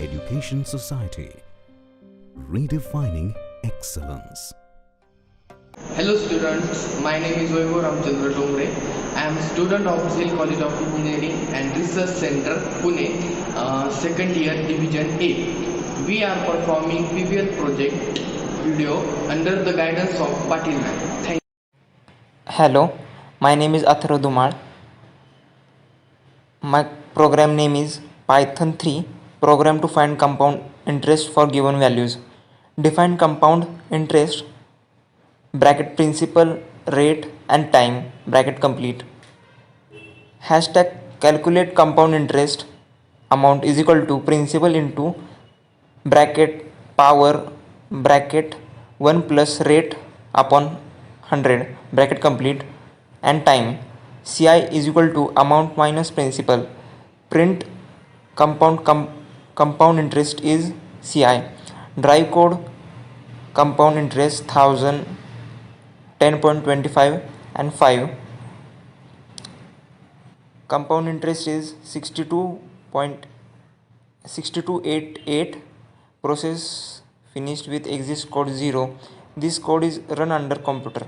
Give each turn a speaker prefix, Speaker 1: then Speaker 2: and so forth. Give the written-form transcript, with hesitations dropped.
Speaker 1: Education Society, redefining excellence.
Speaker 2: Hello students, my name is Vaibhav Ramchandra Tomre. I am a student of Zeal College of Engineering and Research Center, Pune, second year Division A. We are performing PBL project video under the guidance of Patil ma'am. Thank you.
Speaker 3: Hello, my name is Atharo Dumal. My program name is Python 3 program to find compound interest for given values. Define compound interest bracket principal rate and time bracket complete. Hashtag calculate compound interest amount is equal to principal into bracket power bracket 1 plus rate upon 100 bracket complete and time ci is equal to amount minus principal. Print compound interest is ci. Drive code compound interest 1000 10.25 and 5. Compound interest is 62.6288. Process finished with exist code 0. This code is run under computer.